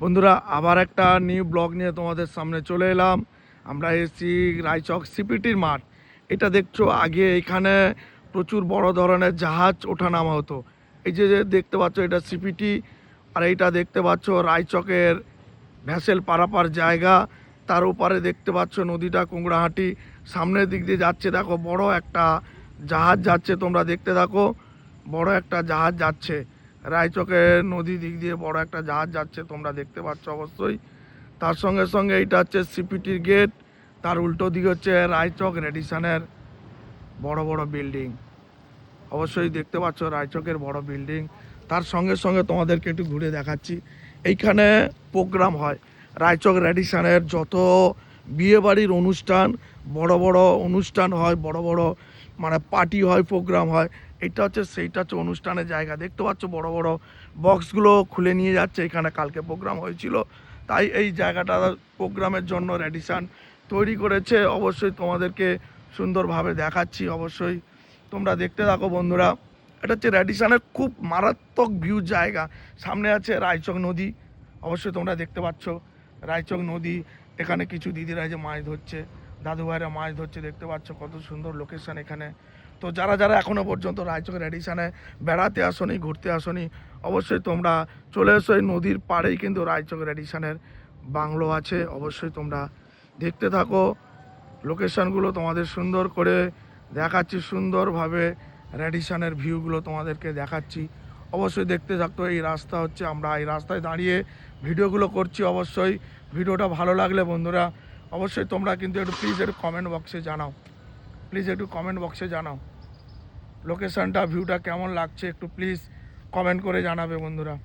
বন্ধুরা আবার একটা নিউ ব্লগ নিয়ে তোমাদের সামনে চলে এলাম। আমরা এসেছি রায়চক সিপিটির মাঠ। এটা দেখছো, আগে এখানে প্রচুর বড় ধরনের জাহাজ ওঠানামা হতো। এই যে যে দেখতে পাচ্ছ এটা সিপিটি, আর এইটা দেখতে পাচ্ছ রায়চকের ভ্যাসেল পারাপার জায়গা। তার উপরে দেখতে পাচ্ছ নদীটা কুংড়াহাটি, সামনের দিক দিয়ে যাচ্ছে। দেখো বড় একটা জাহাজ যাচ্ছে, তোমরা দেখতে থাকো। বড় একটা জাহাজ যাচ্ছে রায়চকের নদী দিক দিয়ে, বড় একটা জাহাজ যাচ্ছে, তোমরা দেখতে পাচ্ছ অবশ্যই। তার সঙ্গে সঙ্গে এইটা হচ্ছে সিপিটির গেট, তার উল্টো দিকে হচ্ছে রায়চক রেডিসনের বড় বড় বিল্ডিং। অবশ্যই দেখতে পাচ্ছ রায়চকের বড় বিল্ডিং। তার সঙ্গে সঙ্গে তোমাদেরকে একটু ঘুরে দেখাচ্ছি, এইখানে প্রোগ্রাম হয় রায়চক রেডিসনের যত বিয়েবাড়ির অনুষ্ঠান, বড় বড় অনুষ্ঠান হয়, বড় বড় মানে পার্টি হয়, প্রোগ্রাম হয়। এটা হচ্ছে সেইটা হচ্ছে অনুষ্ঠানের জায়গা। দেখতে পাচ্ছ বড় বড় বক্সগুলো খুলে নিয়ে যাচ্ছে, এখানে কালকে প্রোগ্রাম হয়েছিল, তাই এই জায়গাটা প্রোগ্রামের জন্য রেডিসন তৈরি করেছে। অবশ্যই তোমাদেরকে সুন্দরভাবে দেখাচ্ছি, অবশ্যই তোমরা দেখতে থাকো বন্ধুরা। এটা হচ্ছে র্যাডিসনের খুব মারাত্মক ভিউ জায়গা। সামনে আছে রায়চক নদী, অবশ্যই তোমরা দেখতে পাচ্ছ রায়চক নদী। এখানে কিছু দিদিরা যে মাছ ধরছে, দাদু ভাইরা মাছ ধরছে, দেখতে পাচ্ছ কত সুন্দর লোকেশন এখানে। তো যারা যারা এখনও পর্যন্ত রায়চক র্যাডিসনে বেড়াতে আসনি, ঘুরতে আসনি, অবশ্যই তোমরা চলে এসো। এই নদীর পাড়েই কিন্তু রায়চক র্যাডিসনের বাংলো আছে। অবশ্যই তোমরা দেখতে থাকো, লোকেশনগুলো তোমাদের সুন্দর করে দেখাচ্ছি, সুন্দরভাবে র্যাডিসনের ভিউগুলো তোমাদেরকে দেখাচ্ছি। অবশ্যই দেখতে থাকতো। এই রাস্তা হচ্ছে, আমরা এই রাস্তায় দাঁড়িয়ে ভিডিওগুলো করছি। অবশ্যই ভিডিওটা ভালো লাগলে বন্ধুরা অবশ্যই তোমরা কিন্তু একটু প্লিজ একটু কমেন্ট বক্সে জানাও, প্লিজ একটু কমেন্ট বক্সে জানাও লোকেশনটা, ভিউটা কেমন লাগছে, একটু প্লিজ কমেন্ট করে জানাবে বন্ধুরা।